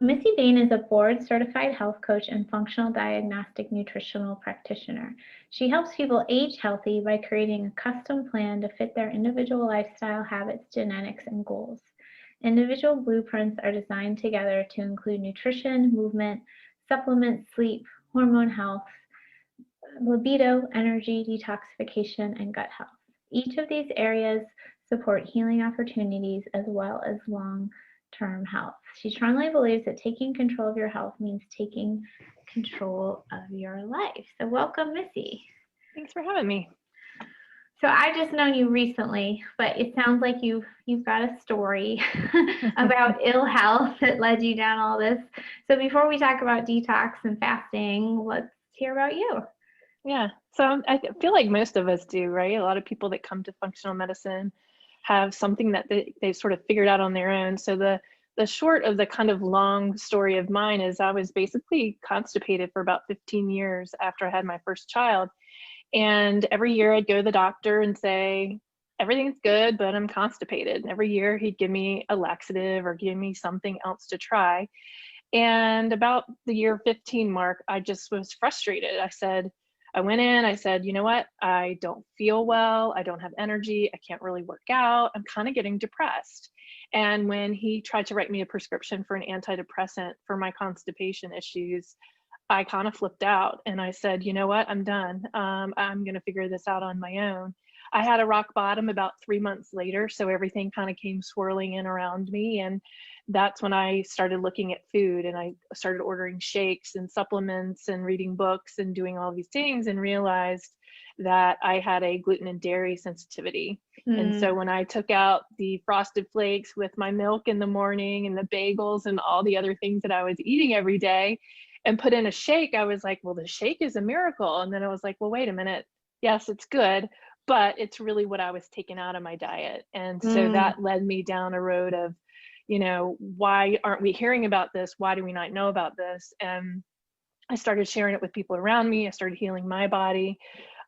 Missy Bane is a board-certified health coach and functional diagnostic nutritional practitioner. She helps people age healthy by creating a custom plan to fit their individual lifestyle habits, genetics, and goals. Individual blueprints are designed together to include nutrition, movement, supplements, sleep, hormone health, libido, energy, detoxification, and gut health. Each of these areas support healing opportunities as well as long-term health. She strongly believes that taking control of your health means taking control of your life. So welcome, Missy. Thanks for having me. So I just known you recently, but it sounds like you've got a story about ill health that led you down all this. So before we talk about detox and fasting, let's hear about you. Yeah, so I feel like most of us do, right? A lot of people that come to functional medicine have something that they've sort of figured out on their own. So the short of the kind of long story of mine is I was basically constipated for about 15 years after I had my first child. And every year I'd go to the doctor and say, everything's good, but I'm constipated. And every year he'd give me a laxative or give me something else to try. And about the year 15 mark, I just was frustrated. I went in, I said, you know what? I don't feel well. I don't have energy. I can't really work out. I'm kind of getting depressed. And when he tried to write me a prescription for an antidepressant for my constipation issues, I kind of flipped out and I said, you know what? I'm done. I'm going to figure this out on my own. I had a rock bottom about 3 months later. So everything kind of came swirling in around me. And that's when I started looking at food and I started ordering shakes and supplements and reading books and doing all these things and realized that I had a gluten and dairy sensitivity. And so when I took out the frosted flakes with my milk in the morning and the bagels and all the other things that I was eating every day and put in a shake, I was like, well, the shake is a miracle. And then I was like, well, wait a minute. Yes, it's good, but it's really what I was taking out of my diet. And so that led me down a road of, you know, why aren't we hearing about this? Why do we not know about this? And I started sharing it with people around me. I started healing my body,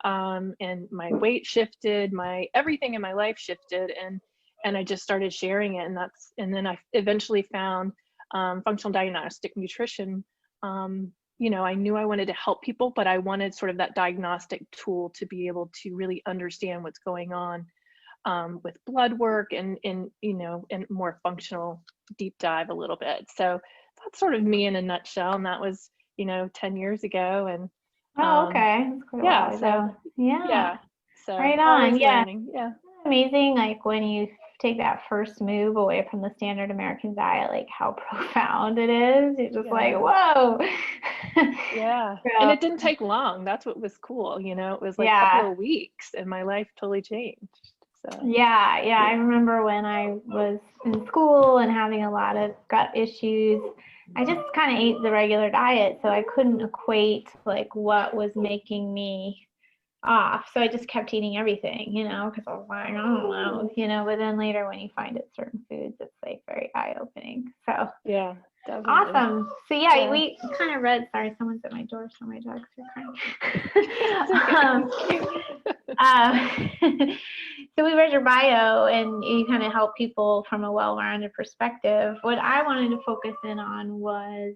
and my weight shifted, my everything in my life shifted, and I just started sharing it. And then I eventually found functional diagnostic nutrition. You know, I knew I wanted to help people, but I wanted sort of that diagnostic tool to be able to really understand what's going on with blood work and you know, and more functional deep dive a little bit. So that's sort of me in a nutshell. And that was, you know, 10 years ago. And Oh, okay. That's quite a while ago. Yeah. So Right always on. Yeah. learning. Yeah. Amazing. Like when you take that first move away from the standard American diet, like how profound it is. You're just like, whoa. Yeah. So, And it didn't take long. That's what was cool. You know, it was like a couple of weeks and my life totally changed. So yeah. I remember when I was in school and having a lot of gut issues, I just kind of ate the regular diet, so I couldn't equate like what was making me off. So I just kept eating everything, you know, because I was like, I don't know, you know, but then later when you find it certain foods, it's like very eye-opening. So yeah, definitely. Awesome. So yeah, we kind of read, sorry, someone's at my door, so my dogs are crying. So we read your bio and you kind of help people from a well-rounded perspective. What I wanted to focus in on was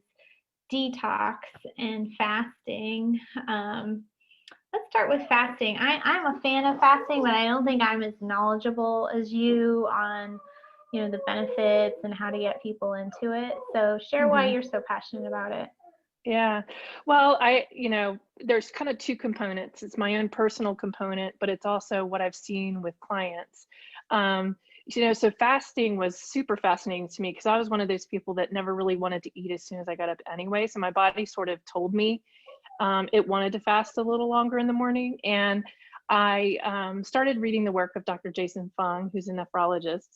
detox and fasting. Let's start with fasting. I'm a fan of fasting, but I don't think I'm as knowledgeable as you on, you know, the benefits and how to get people into it. So share why you're so passionate about it. Yeah. Well, you know, there's kind of two components. It's my own personal component, but it's also what I've seen with clients. You know, so fasting was super fascinating to me because I was one of those people that never really wanted to eat as soon as I got up anyway. So my body sort of told me it wanted to fast a little longer in the morning. And I started reading the work of Dr. Jason Fung, who's a nephrologist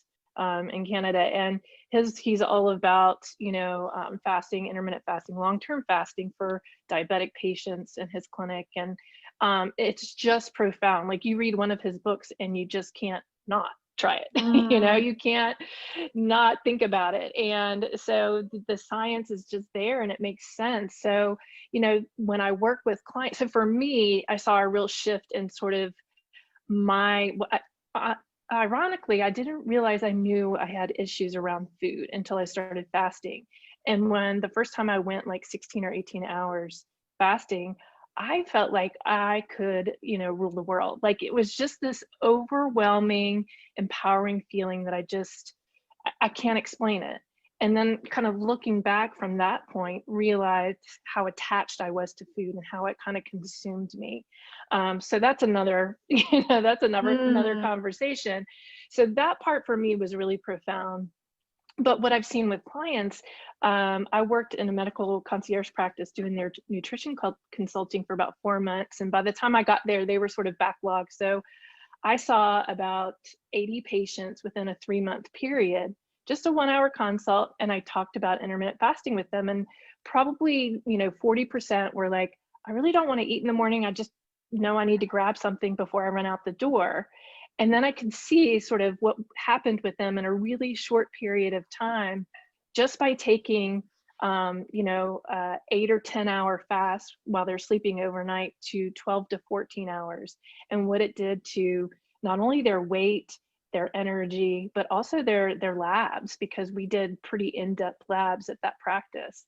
in Canada. And he's all about, you know, fasting, intermittent fasting, long-term fasting for diabetic patients in his clinic. And it's just profound. Like you read one of his books and you just can't not try it. You know, you can't not think about it. And so the science is just there and it makes sense. So, you know, when I work with clients, so for me, I saw a real shift in sort of ironically, I didn't realize I knew I had issues around food until I started fasting. And when the first time I went like 16 or 18 hours fasting, I felt like I could, rule the world. Like it was just this overwhelming, empowering feeling that I can't explain it. And then kind of looking back from that point, realized how attached I was to food and how it kind of consumed me. So that's another, another conversation. So that part for me was really profound. But what I've seen with clients, I worked in a medical concierge practice doing their nutrition consulting for about 4 months. And by the time I got there, they were sort of backlogged. So I saw about 80 patients within a 3-month period, just a 1-hour consult. And I talked about intermittent fasting with them. And probably, 40% were like, I really don't want to eat in the morning. I just know I need to grab something before I run out the door. And then I could see sort of what happened with them in a really short period of time, just by taking, 8 or 10 hour fast while they're sleeping overnight to 12 to 14 hours, and what it did to not only their weight, their energy, but also their labs, because we did pretty in-depth labs at that practice.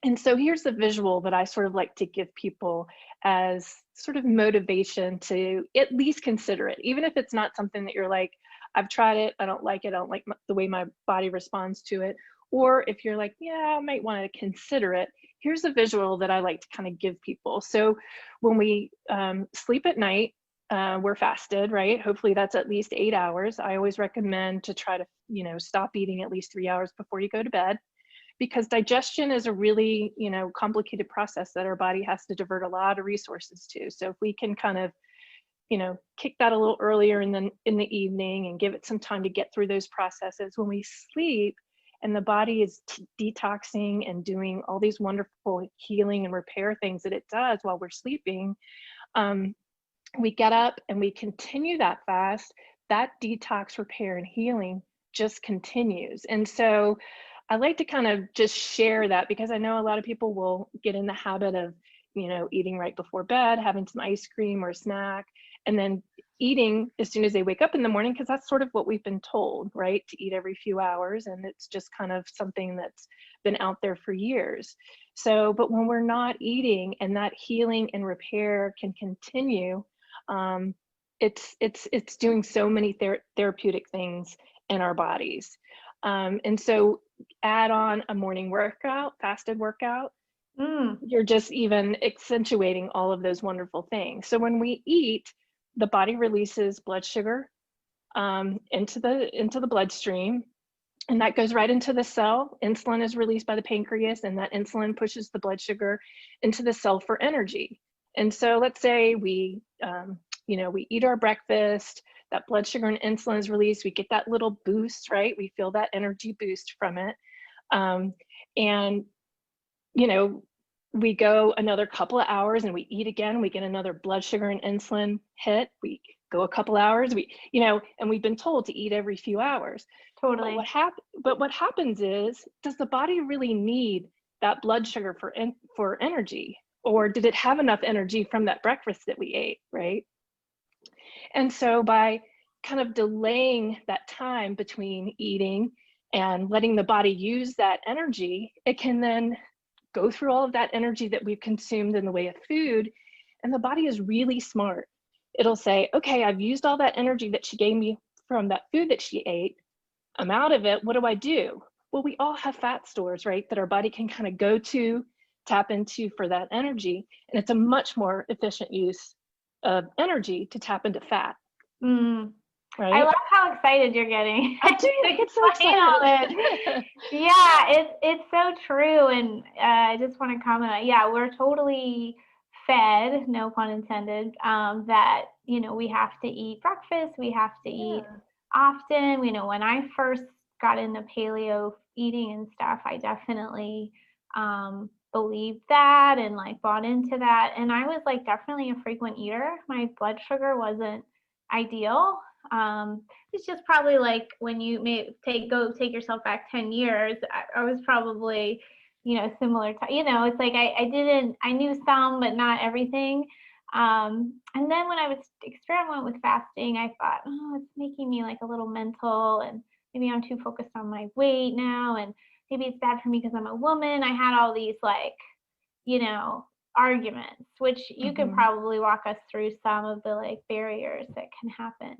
And so here's the visual that I sort of like to give people as sort of motivation to at least consider it, even if it's not something that you're like, I've tried it, I don't like it, I don't like the way my body responds to it. Or if you're like, yeah, I might want to consider it, here's a visual that I like to kind of give people. So when we sleep at night, we're fasted, right? Hopefully that's at least 8 hours. I always recommend to try to, stop eating at least 3 hours before you go to bed, because digestion is a really, complicated process that our body has to divert a lot of resources to. So if we can kind of, kick that a little earlier in the evening and give it some time to get through those processes, when we sleep and the body is detoxing and doing all these wonderful healing and repair things that it does while we're sleeping, we get up and we continue that fast, that detox, repair, and healing just continues. And so I like to kind of just share that, because I know a lot of people will get in the habit of, eating right before bed, having some ice cream or a snack, and then eating as soon as they wake up in the morning, because that's sort of what we've been told, right? To eat every few hours. And it's just kind of something that's been out there for years. So, but when we're not eating and that healing and repair can continue, it's doing so many therapeutic things in our bodies. And so add on a morning workout, fasted workout, you're just even accentuating all of those wonderful things. So when we eat, the body releases blood sugar into the bloodstream, and that goes right into the cell. Insulin is released by the pancreas, and that insulin pushes the blood sugar into the cell for energy. And so let's say we eat our breakfast, that blood sugar and insulin is released, we get that little boost, right? We feel that energy boost from it. And we go another couple of hours and we eat again, we get another blood sugar and insulin hit, we go a couple hours, and we've been told to eat every few hours. Totally. But what happens is, does the body really need that blood sugar for energy? Or did it have enough energy from that breakfast that we ate, right? And so by kind of delaying that time between eating and letting the body use that energy, it can then go through all of that energy that we've consumed in the way of food. And the body is really smart. It'll say, okay, I've used all that energy that she gave me from that food that she ate. I'm out of it. What do I do? Well, we all have fat stores, right? That our body can kind of go to, tap into for that energy. And it's a much more efficient use of energy to tap into fat. Right? I love how excited you're getting. I do. I get so excited. Yeah, it's so true. And I just want to comment on, yeah, we're totally fed, no pun intended, that, we have to eat breakfast, we have to eat often. When I first got into paleo eating and stuff, I definitely believed that and like bought into that. And I was like definitely a frequent eater. My blood sugar wasn't ideal. It's just probably like when you may take yourself back 10 years, I was probably, similar to, it's like I knew some, but not everything. And then when I was experimenting with fasting, I thought, oh, it's making me like a little mental, and maybe I'm too focused on my weight now. And maybe it's bad for me because I'm a woman. I had all these like, arguments, which you could probably walk us through some of the like barriers that can happen.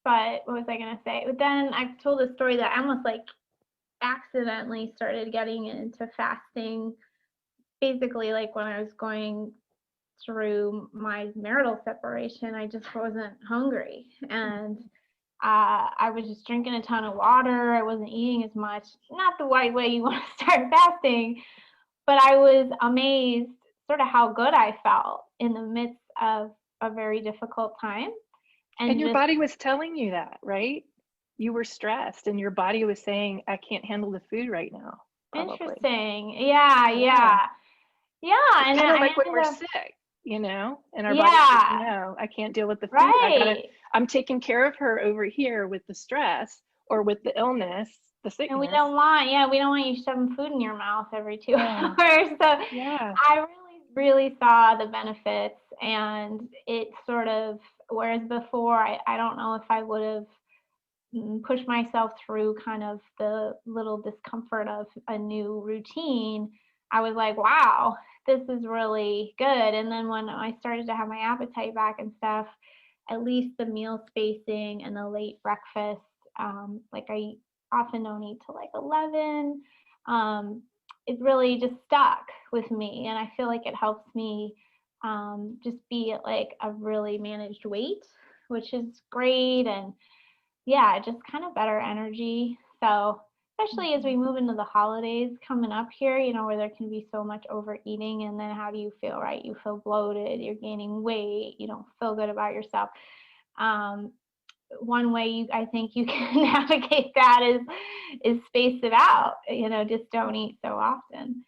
But what was I going to say? But then I've told a story that I almost like accidentally started getting into fasting, basically like when I was going through my marital separation. I just wasn't hungry, and I was just drinking a ton of water. I wasn't eating as much, not the right way you want to start fasting, but I was amazed sort of how good I felt in the midst of a very difficult time. And your body was telling you that, right? You were stressed and your body was saying, I can't handle the food right now. Probably. Interesting. Yeah. And kind of like when we're sick, and our body says, no, I can't deal with the food. Right. I'm taking care of her over here with the stress or with the illness, the sickness. And we don't want you shoving food in your mouth every 2 hours. So I really saw the benefits, and it sort of, whereas before I don't know if I would have pushed myself through kind of the little discomfort of a new routine. I was like, wow, this is really good. And then when I started to have my appetite back and stuff, at least the meal spacing and the late breakfast, like I often don't eat till like 11. It really just stuck with me, and I feel like it helps me just be at like a really managed weight, which is great. And just kind of better energy. So especially as we move into the holidays coming up here, where there can be so much overeating, and then how do you feel, right? You feel bloated, you're gaining weight, you don't feel good about yourself. One way I think you can navigate that is space it out, just don't eat so often.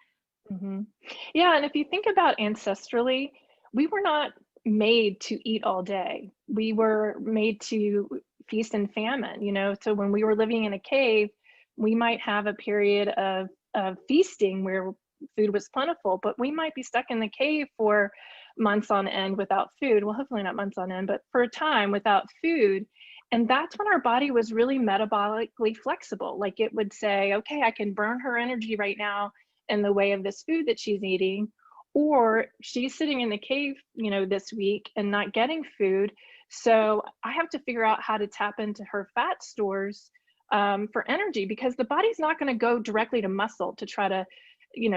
Yeah, and if you think about ancestrally, we were not made to eat all day. We were made to feast and famine, so when we were living in a cave, we might have a period of feasting where food was plentiful, but we might be stuck in the cave for months on end without food. Well, hopefully not months on end, but for a time without food. And that's when our body was really metabolically flexible. Like it would say, okay, I can burn her energy right now in the way of this food that she's eating, or she's sitting in the cave, this week and not getting food. So I have to figure out how to tap into her fat stores for energy, because the body's not going to go directly to muscle to try to,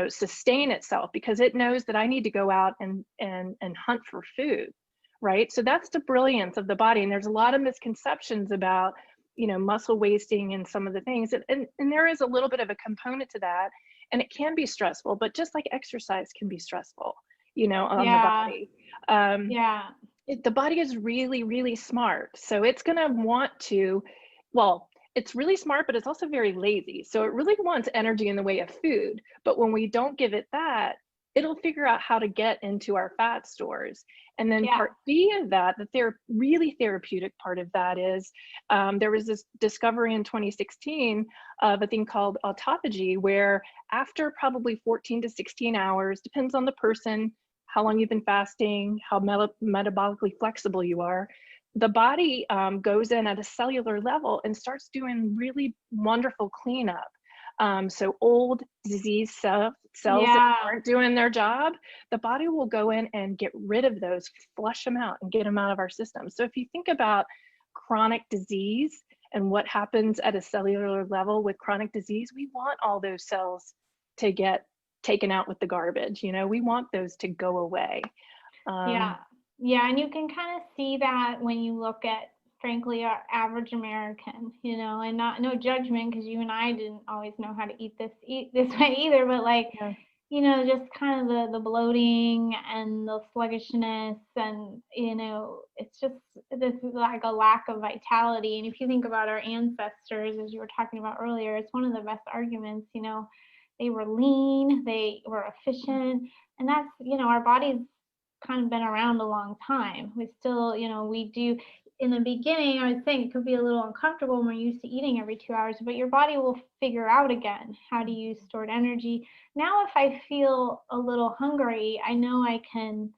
sustain itself, because it knows that I need to go out and hunt for food, right? So that's the brilliance of the body. And there's a lot of misconceptions about, muscle wasting and some of the things. And there is a little bit of a component to that. And it can be stressful, but just like exercise can be stressful, on the body. The body is really, really smart. So it's going to want to, it's really smart, but it's also very lazy. So it really wants energy in the way of food. But when we don't give it that, it'll figure out how to get into our fat stores. And then part B of that, the really therapeutic part of that is, there was this discovery in 2016 of a thing called autophagy, where after probably 14 to 16 hours, depends on the person, how long you've been fasting, how metabolically flexible you are, the body goes in at a cellular level and starts doing really wonderful cleanup. So old disease cells that aren't doing their job, the body will go in and get rid of those, flush them out and get them out of our system. So if you think about chronic disease and what happens at a cellular level with chronic disease, we want all those cells to get taken out with the garbage. We want those to go away. And you can kind of see that when you look at, frankly, our average American, and no judgment, because you and I didn't always know how to eat this way either, but like, just kind of the bloating and the sluggishness, and, it's just, this is like a lack of vitality. And if you think about our ancestors, as you were talking about earlier, it's one of the best arguments, they were lean, they were efficient, and that's, our bodies kind of been around a long time. We still, we do, in the beginning, I was saying it could be a little uncomfortable when we're used to eating every 2 hours, but your body will figure out again how to use stored energy. Now, if I feel a little hungry, I know I can,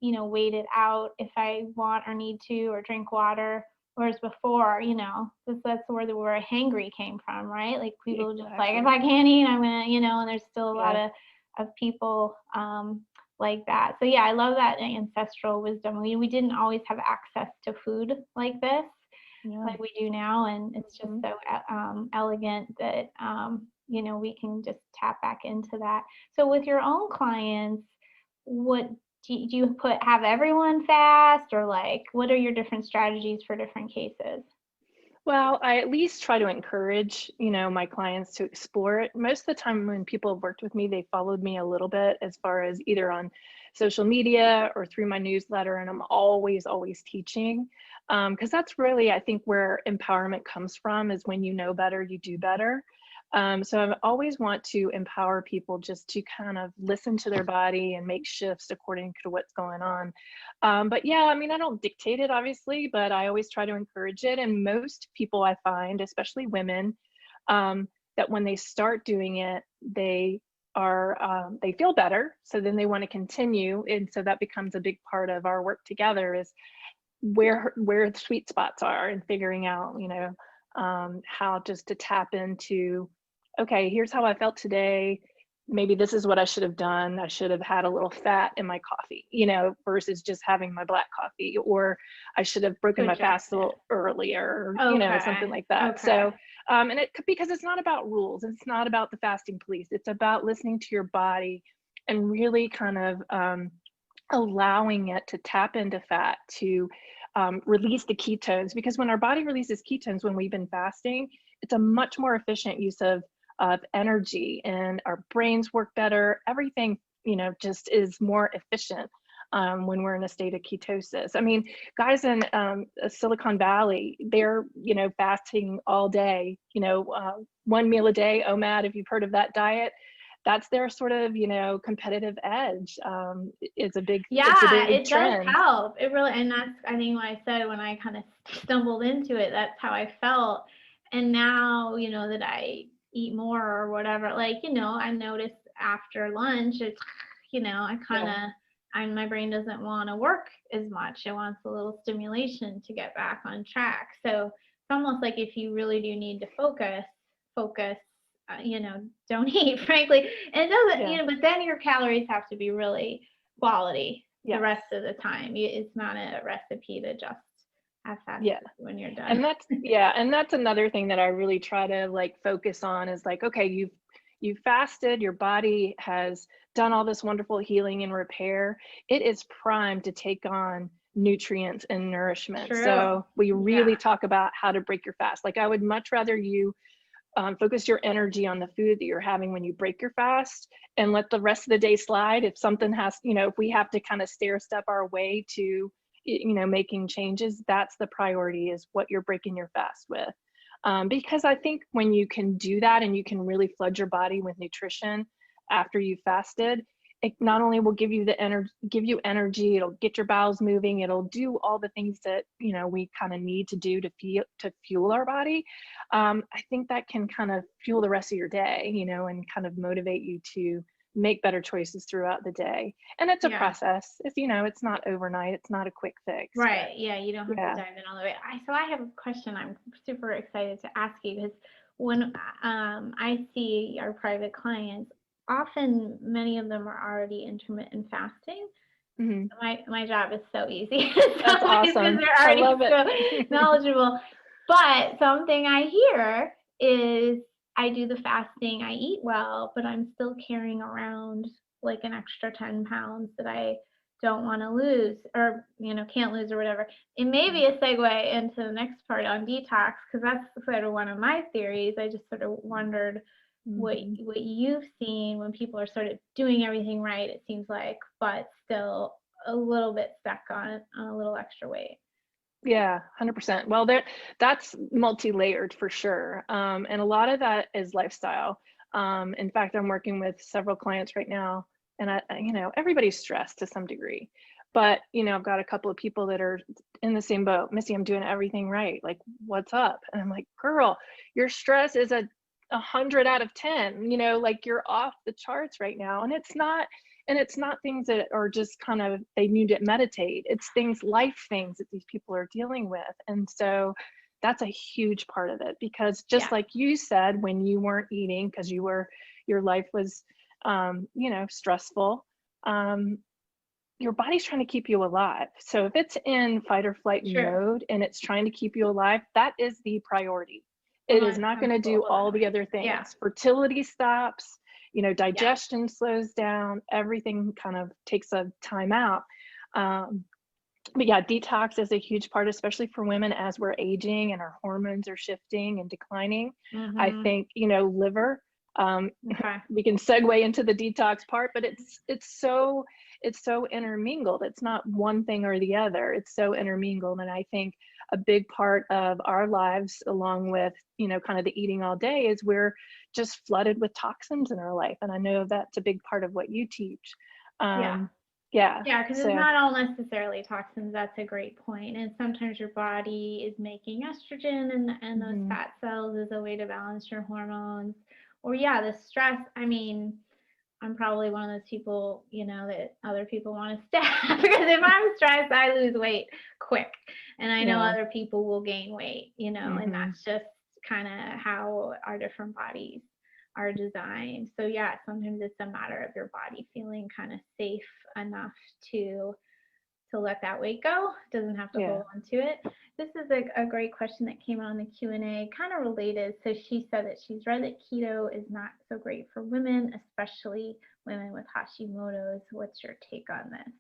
wait it out if I want or need to, or drink water, Whereas before, you know, that's where the word hangry came from, right? Like people just like, if Exactly. I can't eat, I'm gonna, you know, and there's still a lot Yeah. of people like that. So yeah, I love that ancestral wisdom. We didn't always have access to food like this, Yeah. like we do now, and it's just Mhm. so elegant that you know, we can just tap back into that. So with your own clients, what do you have everyone fast, or like what are your different strategies for different cases? Well, I at least try to encourage, my clients to explore it. Most of the time when people have worked with me, they followed me a little bit as far as either on social media or through my newsletter. And I'm always, always teaching. Because that's really, I think, where empowerment comes from, is when you know better, you do better. So I always want to empower people just to kind of listen to their body and make shifts according to what's going on. But yeah, I mean, I don't dictate it, obviously, but I always try to encourage it. And most people I find, especially women, that when they start doing it, they feel better. So then they want to continue. And so that becomes a big part of our work together, is where the sweet spots are, and figuring out, how just to tap into, okay, here's how I felt today. Maybe this is what I should have done. I should have had a little fat in my coffee, versus just having my black coffee, or I should have broken To my adjust fast a it. little earlier, Okay. something like that. Okay. So, and because it's not about rules, it's not about the fasting police, it's about listening to your body and really kind of allowing it to tap into fat, to release the ketones, because when our body releases ketones when we've been fasting, it's a much more efficient use of energy, and our brains work better. Everything, just is more efficient when we're in a state of ketosis. I mean, guys in Silicon Valley, they're, fasting all day, one meal a day, OMAD, if you've heard of that diet. That's their sort of, competitive edge. It's a big, Yeah, it does trend. help. It really, and that's, I think, what I said when I kind of stumbled into it, that's how I felt. And now, you know, that I eat more or whatever, like, you know, I notice after lunch, it's, you know, I kind Yeah. of, my brain doesn't want to work as much. It wants a little stimulation to get back on track. So it's almost like if you really do need to focus, you know, don't eat, frankly. And it doesn't, Yeah. you know, but then your calories have to be really quality the Yes. rest of the time. It's not a recipe to just have fast Yeah. food when you're done. And that's another thing that I really try to like focus on, is like, okay, you've fasted, your body has done all this wonderful healing and repair. It is primed to take on nutrients and nourishment. True. So we Yeah. really talk about how to break your fast. Like, I would much rather you focus your energy on the food that you're having when you break your fast, and let the rest of the day slide. If something has, if we have to kind of stair step our way to, making changes, that's the priority, is what you're breaking your fast with. Because I think when you can do that and you can really flood your body with nutrition after you fasted, it not only will give you energy, it'll get your bowels moving, it'll do all the things that, we kind of need to do to fuel our body. I think that can kind of fuel the rest of your day, and kind of motivate you to make better choices throughout the day. And it's a Yeah. process. It's not overnight. It's not a quick fix. But Right. Yeah. You don't have to yeah. dive in all the way. So I have a question I'm super excited to ask you, because when I see our private clients, often many of them are already intermittent fasting. Hmm. My job is so easy in That's some ways, because awesome. they're I already love it. so knowledgeable. But something I hear is, I do the fasting, I eat well, but I'm still carrying around like an extra 10 pounds that I don't want to lose, or, you know, can't lose or whatever. It may be a segue into the next part on detox, because that's sort of one of my theories. I just sort of wondered what Hmm. you've seen when people are sort of doing everything right, it seems like, but still a little bit stuck on a little extra weight. Yeah, 100%. Well, that's multi-layered for sure. And a lot of that is lifestyle. In fact, I'm working with several clients right now, and everybody's stressed to some degree. But, I've got a couple of people that are in the same boat. Missy, I'm doing everything right. Like, what's up? And I'm like, girl, your stress is a 100 out of 10, like you're off the charts right now. And it's not And it's not things that are just kind of, they need to meditate. It's things, life things that these people are dealing with. And so that's a huge part of it, because just like you said, when you weren't eating because your life was, stressful, your body's trying to keep you alive. So if it's in fight or flight mode and it's trying to keep you alive, that is the priority. It is not going to do all the other things. Fertility stops, digestion slows down, everything kind of takes a time out. But yeah, detox is a huge part, especially for women as we're aging and our hormones are shifting and declining. I think, liver, we can segue into the detox part, but it's so intermingled. It's not one thing or the other. It's so intermingled. And I think a big part of our lives, along with, kind of the eating all day, is we're just flooded with toxins in our life. And I know that's a big part of what you teach. Because it's not all necessarily toxins. That's a great point. And sometimes your body is making estrogen, and those fat cells is a way to balance your hormones. Or the stress. I mean, I'm probably one of those people, that other people want to stab, because if I'm stressed, I lose weight quick. And I know other people will gain weight, and that's just kind of how our different bodies are designed. So sometimes it's a matter of your body feeling kind of safe enough to let that weight go. Doesn't have to hold on to it. This is a great question that came on the Q&A, kind of related. So she said that she's read that keto is not so great for women, especially women with Hashimoto's. What's your take on this?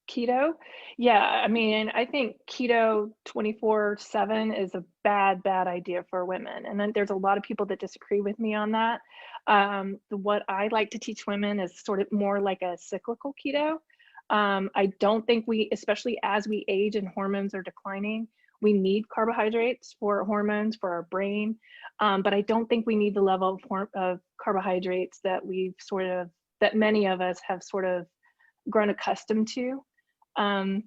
Keto? Yeah, I mean, I think keto 24/7 is a bad idea for women. And then there's a lot of people that disagree with me on that. What I like to teach women is sort of more like a cyclical keto. I don't think especially as we age and hormones are declining, we need carbohydrates for hormones, for our brain. But I don't think we need the level of carbohydrates that that many of us have sort of grown accustomed to. And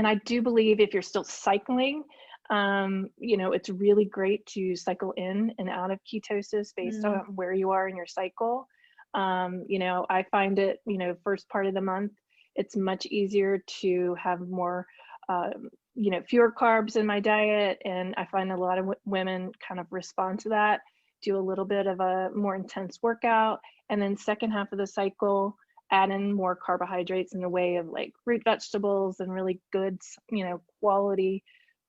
I do believe if you're still cycling, it's really great to cycle in and out of ketosis based on where you are in your cycle. I find it, first part of the month, it's much easier to have more, fewer carbs in my diet. And I find a lot of women kind of respond to that, do a little bit of a more intense workout. And then second half of the cycle, add in more carbohydrates in the way of like root vegetables and really good, quality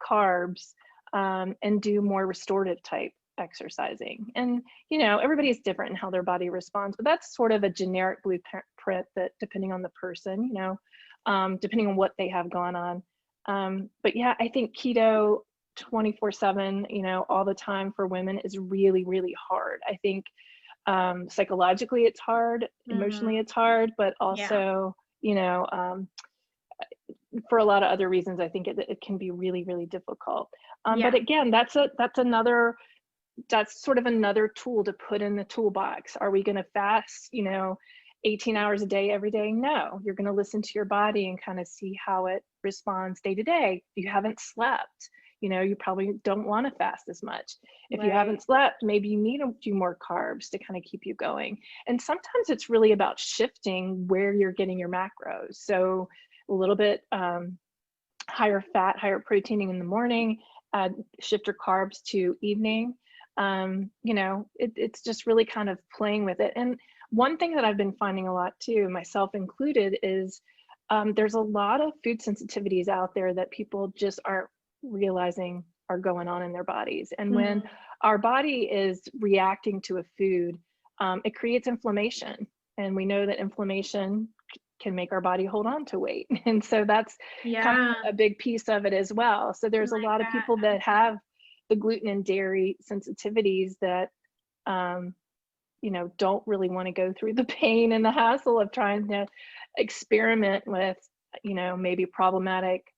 carbs, and do more restorative type exercising. And, everybody's different in how their body responds, but that's sort of a generic blueprint that depending on the person, depending on what they have gone on. But yeah, I think keto 24/7, all the time for women is really, really hard. I think psychologically it's hard, emotionally it's hard, but also, for a lot of other reasons, I think it can be really, really difficult. But again, that's sort of another tool to put in the toolbox. Are we going to fast, 18 hours a day, every day? No, you're going to listen to your body and kind of see how it responds day to day. If you haven't slept, you probably don't want to fast as much. If you haven't slept, maybe you need a few more carbs to kind of keep you going. And sometimes it's really about shifting where you're getting your macros. So a little bit higher fat, higher proteining in the morning, shift your carbs to evening. It's just really kind of playing with it. And one thing that I've been finding a lot too, myself included, is there's a lot of food sensitivities out there that people just aren't realizing are going on in their bodies. And when our body is reacting to a food, it creates inflammation. And we know that inflammation can make our body hold on to weight. And so that's kind of a big piece of it as well. So there's a lot of people that have the gluten and dairy sensitivities that, don't really want to go through the pain and the hassle of trying to experiment with, maybe problematic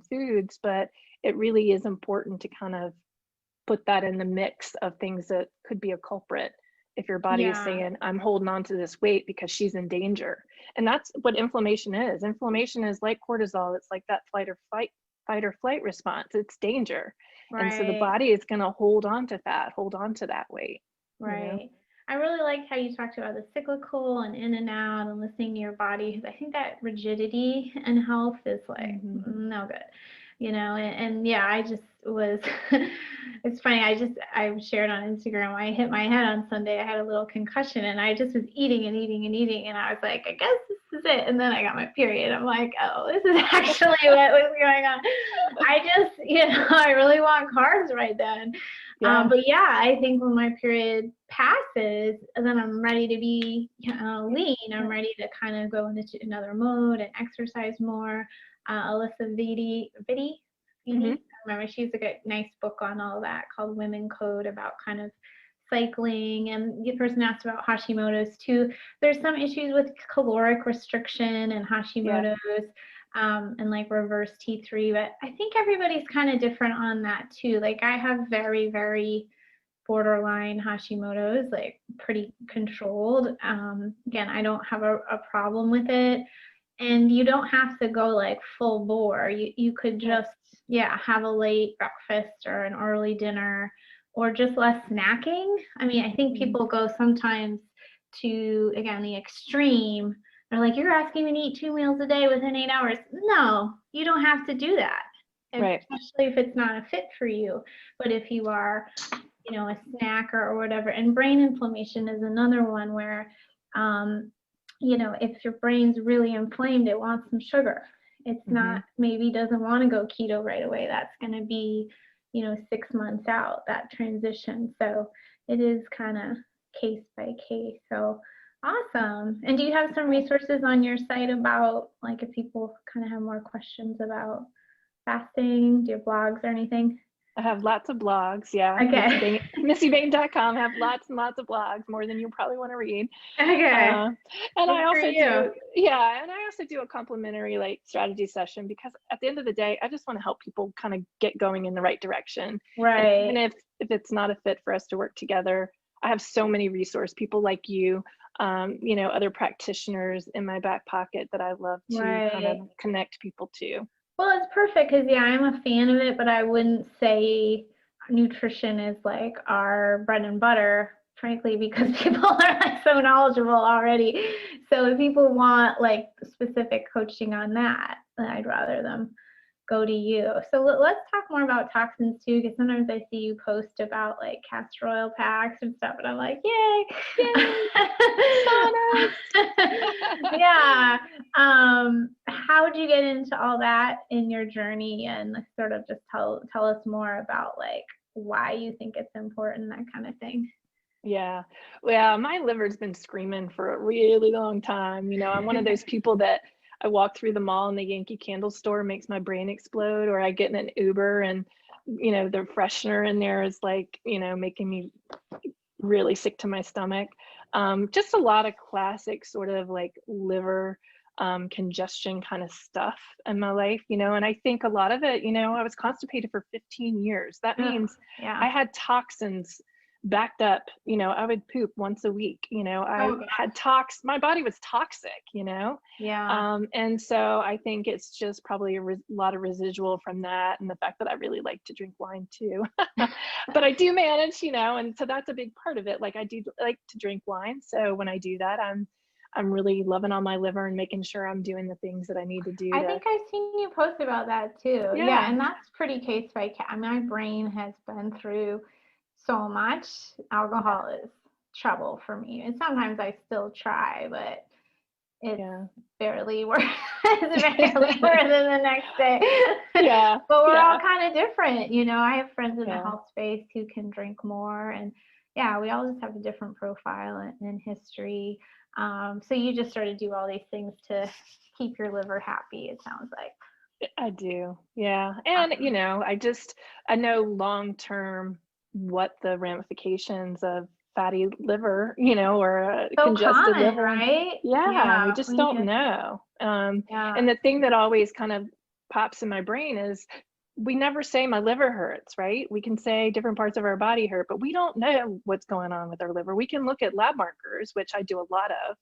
foods, but it really is important to kind of put that in the mix of things that could be a culprit. If your body is saying, I'm holding on to this weight because she's in danger. And that's what inflammation is. Inflammation is like cortisol. It's like that fight or flight response. It's danger. And so the body is going to hold on to that weight. Right. I really liked how you talked about the cyclical and in and out and listening to your body, because I think that rigidity and health is like Mm-hmm. no good, and yeah, I just was, it's funny. I shared on Instagram, I hit my head on Sunday. I had a little concussion and I just was eating and eating and eating. And I was like, I guess this is it. And then I got my period. I'm like, oh, this is actually what was going on. I just, I really want carbs right then. Yeah. But yeah, I think when my period passes, then I'm ready to be lean. I'm ready to kind of go into another mode and exercise more. Alyssa Vitti, Mm-hmm. I remember she's a nice book on all that called Women Code, about kind of cycling. And the person asked about Hashimoto's too. There's some issues with caloric restriction and Hashimoto's. And like reverse T3, but I think everybody's kind of different on that too. Like I have very, very borderline Hashimoto's, like pretty controlled. Again, I don't have a problem with it. And you don't have to go like full bore. You could just, have a late breakfast or an early dinner, or just less snacking. I mean, I think people go sometimes to, again, the extreme. They're like, you're asking me to eat 2 meals a day within 8 hours. No, you don't have to do that. Right. Especially if it's not a fit for you. But if you are, a snacker or whatever. And brain inflammation is another one where, if your brain's really inflamed, it wants some sugar. It's not, maybe doesn't want to go keto right away. That's going to be, 6 months out, that transition. So it is kind of case by case. So awesome. And do you have some resources on your site about, like, if people kind of have more questions about fasting? Do you have blogs or anything? I have lots of blogs. Yeah. Okay. MissyBane.com. I have lots and lots of blogs, more than you probably want to read. Okay. And I also do a complimentary like strategy session, because at the end of the day, I just want to help people kind of get going in the right direction. Right. And even if it's not a fit for us to work together, I have so many resources, people like you, other practitioners in my back pocket that I love to kind of connect people to. Well, it's perfect because, I'm a fan of it, but I wouldn't say nutrition is like our bread and butter, frankly, because people are like so knowledgeable already. So if people want like specific coaching on that, then I'd rather them go to you. So let's talk more about toxins too, because sometimes I see you post about like castor oil packs and stuff, and I'm like, yay! Yeah. How'd you get into all that in your journey, and sort of just tell us more about like why you think it's important, that kind of thing? Yeah. Well, my liver's been screaming for a really long time. I'm one of those people that I walk through the mall and the Yankee Candle store makes my brain explode, or I get in an Uber and, the freshener in there is like, making me really sick to my stomach. Just a lot of classic sort of like liver congestion kind of stuff in my life, and I think a lot of it, I was constipated for 15 years. That means I had toxins backed up, I would poop once a week, I had my body was toxic, and so I think it's just probably a lot of residual from that, and the fact that I really like to drink wine too. But I do manage, and so that's a big part of it. Like, I do like to drink wine, so when I do that, I'm really loving on my liver and making sure I'm doing the things that I need to do. I think I've seen you post about that too. Yeah, and that's pretty case by case. My brain has been through so much. Alcohol is trouble for me, and sometimes I still try, but it's barely worse. It's barely worse than the next day. Yeah. But we're all kind of different, I have friends in the health space who can drink more, and we all just have a different profile and history. So you just sort of do all these things to keep your liver happy, it sounds like. I do. Yeah. And, I know long-term what the ramifications of fatty liver, or so congested common, liver. Right? Yeah. We just don't know. And the thing that always kind of pops in my brain is we never say my liver hurts, right? We can say different parts of our body hurt, but we don't know what's going on with our liver. We can look at lab markers, which I do a lot of.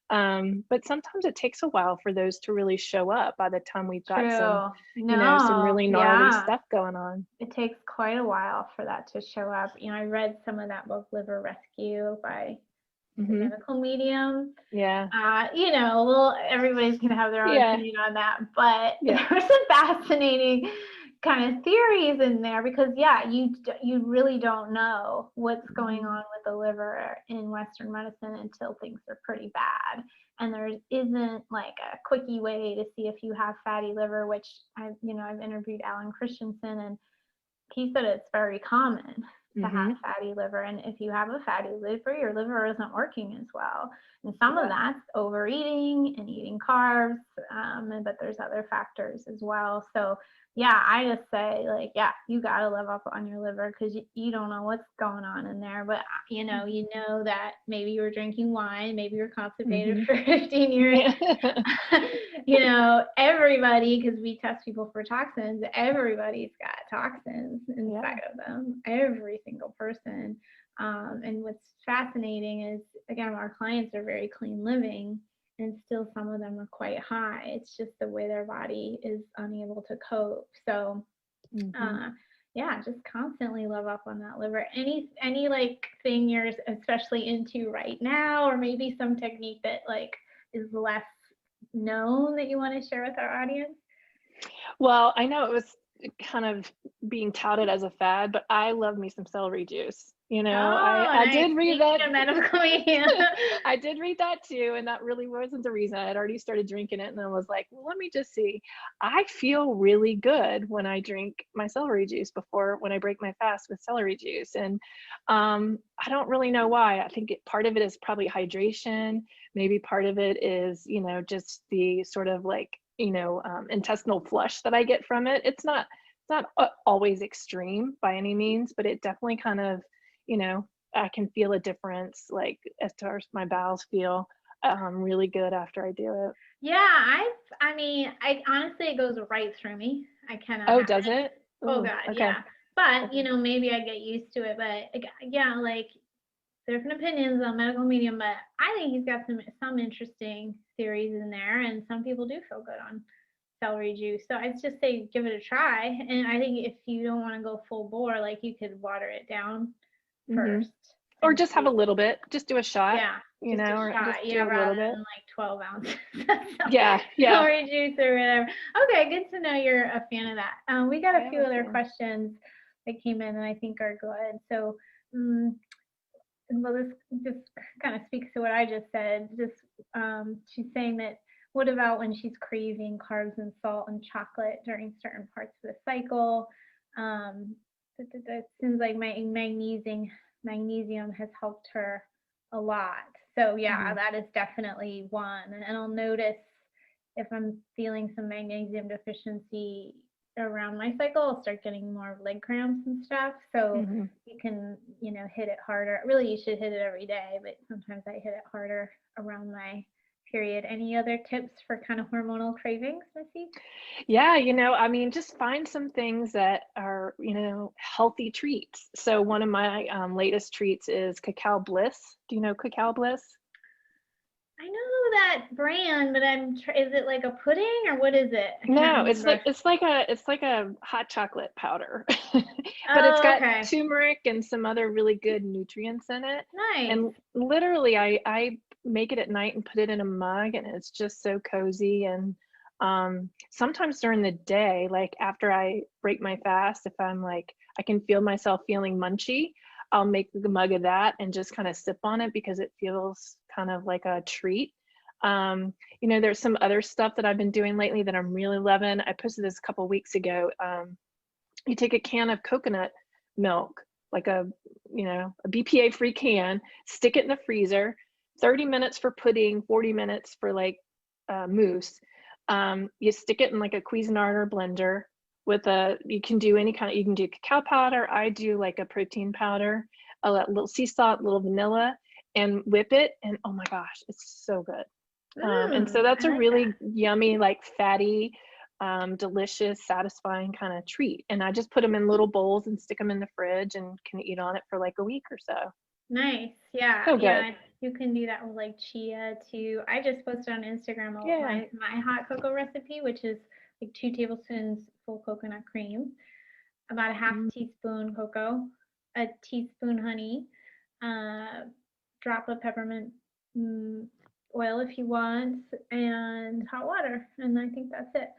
But sometimes it takes a while for those to really show up by the time we've got some, True. some No, really gnarly yeah. stuff going on. It takes quite a while for that to show up. I read some of that book, Liver Rescue by the medical medium. Yeah. Well, everybody's going to have their own opinion on that, but there were some fascinating kind of theories in there because, you really don't know what's going on with the liver in Western medicine until things are pretty bad. And there isn't like a quickie way to see if you have fatty liver, which I've interviewed Alan Christensen, and he said it's very common to have fatty liver. And if you have a fatty liver, your liver isn't working as well. And some of that's overeating and eating carbs, but there's other factors as well. So I just say you got to live up on your liver because you don't know what's going on in there. But you know that maybe you were drinking wine, maybe you're constipated for 15 years. Everybody, because we test people for toxins, everybody's got toxins inside of them, every single person. And what's fascinating is, again, our clients are very clean living, and still some of them are quite high. It's just the way their body is unable to cope. So just constantly live up on that liver. Any like thing you're especially into right now, or maybe some technique that like is less known that you want to share with our audience? Well, I know it was kind of being touted as a fad, but I love me some celery juice. I did read that. I did read that too, and that really wasn't the reason. I had already started drinking it, and I was like, well, let me just see. I feel really good when I drink my celery juice when I break my fast with celery juice, and I don't really know why. I think part of it is probably hydration. Maybe part of it is, just the sort of like, intestinal flush that I get from it. It's not always extreme by any means, but it definitely kind of, I can feel a difference, like as far as my bowels feel really good after I do it. Yeah, I honestly, it goes right through me. I cannot. Oh, does it? Oh God, okay. Yeah. But maybe I get used to it. But yeah, like different opinions on medical medium, but I think he's got some interesting theories in there, and some people do feel good on celery juice. So I'd just say give it a try. And I think if you don't want to go full bore, like you could water it down first. Or just have a little bit. Just do a shot. Yeah. Or just do a rather little bit. than like 12 ounces. Celery juice or whatever. Okay, good to know you're a fan of that. We got a few other questions that came in and I think are good. So, well, this just kind of speaks to what I just said. She's saying that what about when she's craving carbs and salt and chocolate during certain parts of the cycle? It seems like my magnesium has helped her a lot. So that is definitely one. And I'll notice if I'm feeling some magnesium deficiency around my cycle, I'll start getting more leg cramps and stuff. So you can, hit it harder. Really, you should hit it every day, but sometimes I hit it harder around my period. Any other tips for kind of hormonal cravings, Missy? Yeah, just find some things that are, healthy treats. So one of my latest treats is Cacao Bliss. Do you know Cacao Bliss? I know that brand, but is it like a pudding or what is it? No, it's like a hot chocolate powder, but it's got turmeric and some other really good nutrients in it. Nice. And literally, I make it at night and put it in a mug, and it's just so cozy. And sometimes during the day, like after I break my fast, if I'm like I can feel myself feeling munchy, I'll make the mug of that and just kind of sip on it because it feels kind of like a treat. There's some other stuff that I've been doing lately that I'm really loving. I posted this a couple of weeks ago. You take a can of coconut milk, like a BPA free can, stick it in the freezer, 30 minutes for pudding, 40 minutes for like mousse. You stick it in like a Cuisinart or blender with you can do cacao powder. I do like a protein powder, a little sea salt, a little vanilla, and whip it. And oh my gosh, it's so good. And so that's a really yummy, like fatty, delicious, satisfying kind of treat. And I just put them in little bowls and stick them in the fridge and can eat on it for like a week or so. Nice. Yeah. So good. You can do that with like chia too. I just posted on Instagram Yeah. my hot cocoa recipe, which is like 2 tablespoons full coconut cream, about a half teaspoon cocoa, a teaspoon honey, drop of peppermint oil if you want, and hot water. And I think that's it.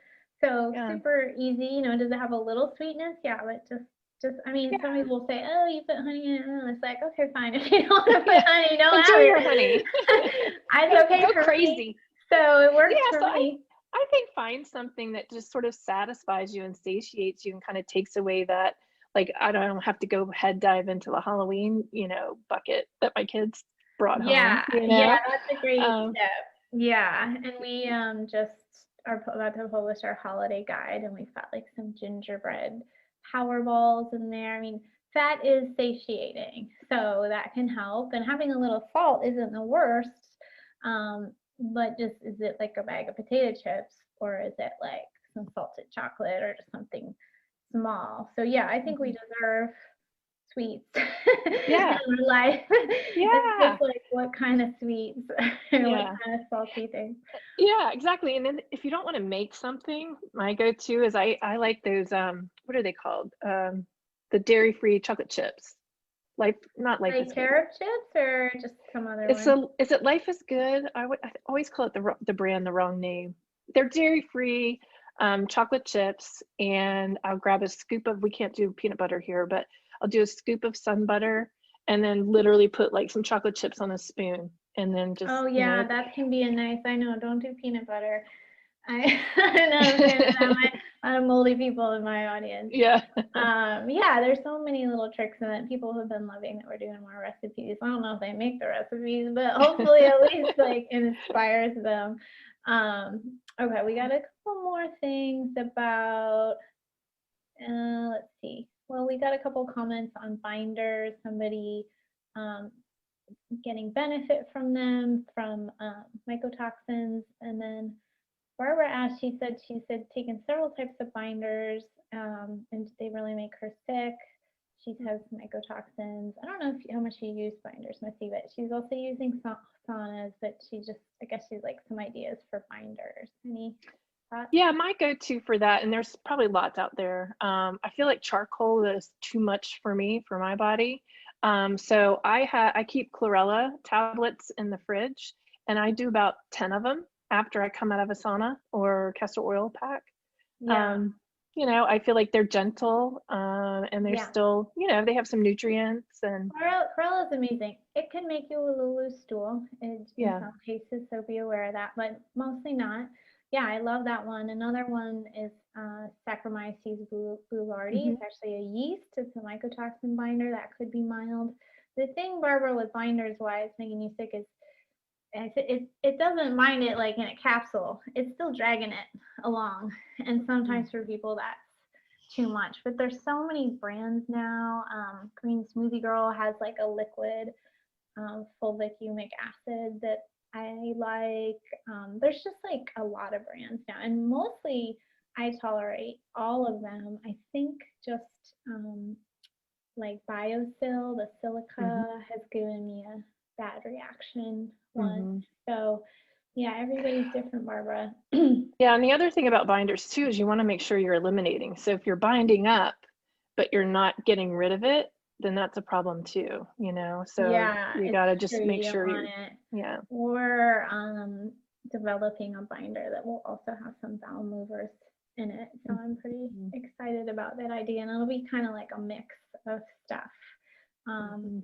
So Yeah. super easy. You know, does it have a little sweetness? Yeah, but I mean, some people will say, oh, you put honey in it. And it's like, okay, fine. If you don't want to put honey, don't Enjoy have your it. honey. It's okay Go for crazy. me. So it works Yeah, for so me. I think find something that just sort of satisfies you and satiates you and kind of takes away that, like, I don't have to go head dive into the Halloween, bucket that my kids brought home, Yeah, that's a great Um, tip. Yeah, and we just are about to publish our holiday guide, and we've got like some gingerbread power balls in there. I mean, fat is satiating, so that can help. And having a little salt isn't the worst. But just is it like a bag of potato chips, or is it like some salted chocolate, or just something small? So yeah, I think we deserve sweets Yeah. in our life. Yeah. It's just like what kind of sweets or what Yeah. kind of salty things. Yeah, exactly. And then if you don't want to make something, my go-to is I like those, what are they called? The dairy-free chocolate chips. Not Life Like is Good. carrot chips or just some other one? Is it Life is Good? I always call it the brand the wrong name. They're dairy-free chocolate chips, and I'll grab a scoop of, we can't do peanut butter here, but I'll do a scoop of sun butter and then literally put like some chocolate chips on a spoon and then just, Oh yeah, that can be a nice. I know. Don't do peanut butter. I'm not a fan of that. A lot of moldy people in my audience. Yeah. Yeah, there's so many little tricks in it. People have been loving that we're doing more recipes. I don't know if they make the recipes, but hopefully at least like it inspires them. Okay, we got a couple more things about, let's see. Well, we got a couple comments on binders. Somebody getting benefit from them, from mycotoxins, and then Barbara asked, she said taken several types of binders, and they really make her sick. She has mycotoxins. I don't know how much she used binders, Missy, but she's also using saunas, but I guess she's like some ideas for binders. Any thoughts? Yeah, my go-to for that, and there's probably lots out there. I feel like charcoal is too much for me, for my body. So I keep chlorella tablets in the fridge, and I do about 10 of them after I come out of a sauna or castor oil pack. Yeah. I feel like they're gentle, and they're still, they have some nutrients and Chlorella is amazing. It can make you a little loose stool in some cases, so be aware of that, but mostly not. Yeah, I love that one. Another one is Saccharomyces boulardii. It's actually a yeast. It's a mycotoxin binder that could be mild. The thing, Barbara, with binders, why it's making you sick is it doesn't mind it like in a capsule. It's still dragging it along, and sometimes for people that's too much. But there's so many brands now. Green Smoothie Girl has like a liquid fulvic humic acid that I like. There's just like a lot of brands now, and mostly I tolerate all of them. I think just like BioSil, the silica has given me a bad reaction once. So yeah, everybody's different, Barbara. Yeah, and the other thing about binders too is you want to make sure you're eliminating. So if you're binding up, but you're not getting rid of it, then that's a problem too, So you got to just make sure you're, Or developing a binder that will also have some bowel movers in it. So I'm pretty excited about that idea, and it'll be kind of like a mix of stuff. So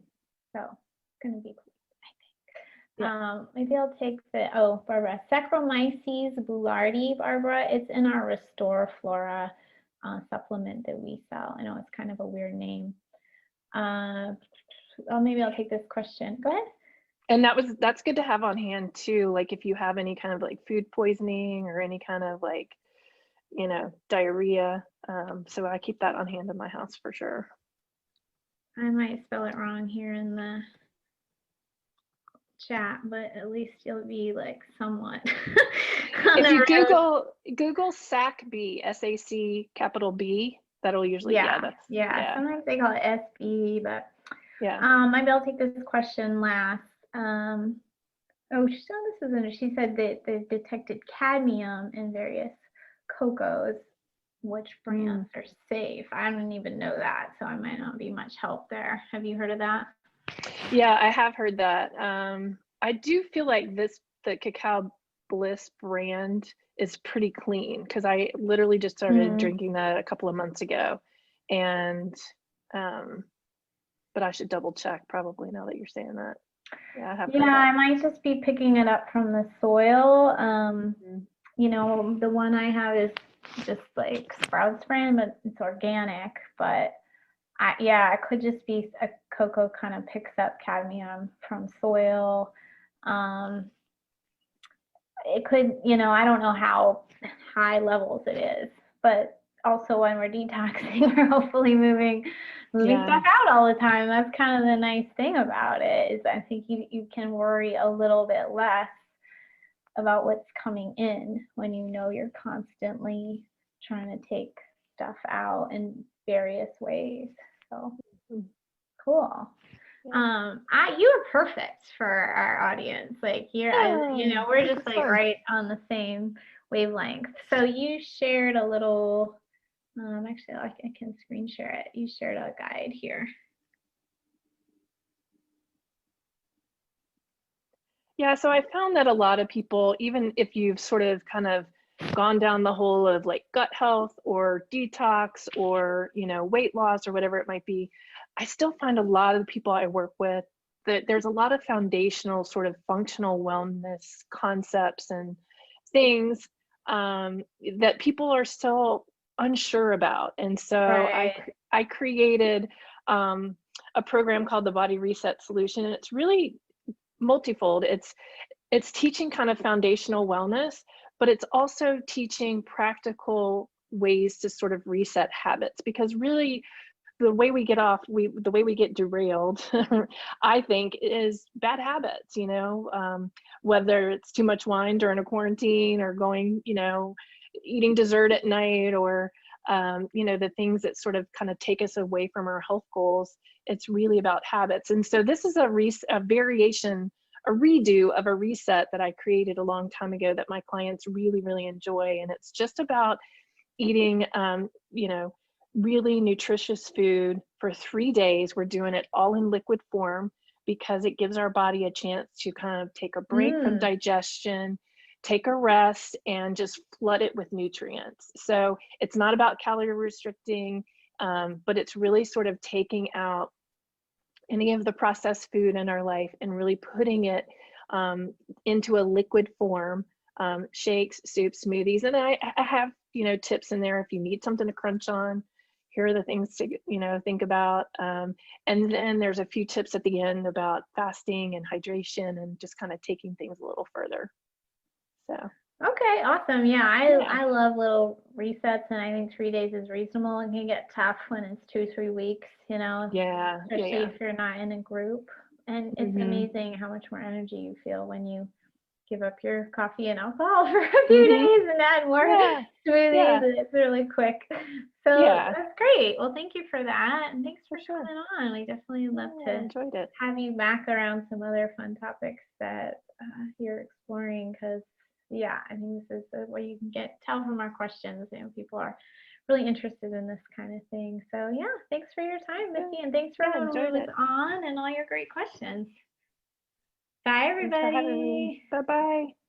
it's gonna be cool, I think. Maybe I'll take Barbara, Saccharomyces boulardii, Barbara. It's in our Restore Flora supplement that we sell. I know it's kind of a weird name. Maybe I'll take this question. Go ahead. And that's good to have on hand too. Like if you have any kind of like food poisoning or any kind of like, diarrhea. So I keep that on hand in my house for sure. I might spell it wrong here in the chat, but at least you'll be like somewhat. If you Google SAC-B, SAC capital B, that'll usually Sometimes they call it SB, but maybe I'll take this question last. Oh, this is interesting. She said that they've detected cadmium in various cocos. Which brands are safe? I don't even know that, so I might not be much help there. Have you heard of that? Yeah, I have heard that. I do feel like the Cacao Bliss brand is pretty clean, because I literally just started drinking that a couple of months ago, and but I should double check probably now that you're saying that. Yeah, I have heard that. I might just be picking it up from the soil. You know, the one I have is just like Sprouts brand, but it's organic. But it could just be a cocoa kind of picks up cadmium from soil. It could, I don't know how high levels it is, but also when we're detoxing, we're hopefully moving stuff out all the time. That's kind of the nice thing about it, is I think you can worry a little bit less about what's coming in when you know you're constantly trying to take stuff out in various ways. So cool. You are perfect for our audience. Like we're just like right on the same wavelength. So you shared a little, actually I can screen share it. You shared a guide here. Yeah, so I found that a lot of people, even if you've sort of kind of gone down the hole of like gut health or detox or, weight loss or whatever it might be, I still find a lot of the people I work with that there's a lot of foundational sort of functional wellness concepts and things that people are still unsure about. And so I created a program called the Body Reset Solution, and it's really multifold. It's teaching kind of foundational wellness, but it's also teaching practical ways to sort of reset habits, because really the way we get derailed, I think, is bad habits, whether it's too much wine during a quarantine or going, eating dessert at night, or, the things that sort of kind of take us away from our health goals. It's really about habits. And so this is a redo of a reset that I created a long time ago that my clients really, really enjoy. And it's just about eating, really nutritious food for 3 days. We're doing it all in liquid form because it gives our body a chance to kind of take a break from digestion, take a rest, and just flood it with nutrients. So it's not about calorie restricting, but it's really sort of taking out any of the processed food in our life and really putting it into a liquid form, shakes, soups, smoothies. And I have, tips in there if you need something to crunch on. Here are the things to, think about. And then there's a few tips at the end about fasting and hydration and just kind of taking things a little further. So. Okay, awesome. Yeah, I love little resets, and I think 3 days is reasonable. It can get tough when it's 2-3 weeks, especially if you're not in a group. And it's amazing how much more energy you feel when you give up your coffee and alcohol for a few days and add more smoothies, and it's really quick. So that's great. Well, thank you for that, and thanks for coming on. We definitely love to have you back around some other fun topics that you're exploring, because I think this is what you can tell from our questions. People are really interested in this kind of thing. So thanks for your time, Missy, and thanks for having us on and all your great questions. Bye, everybody. Bye-bye.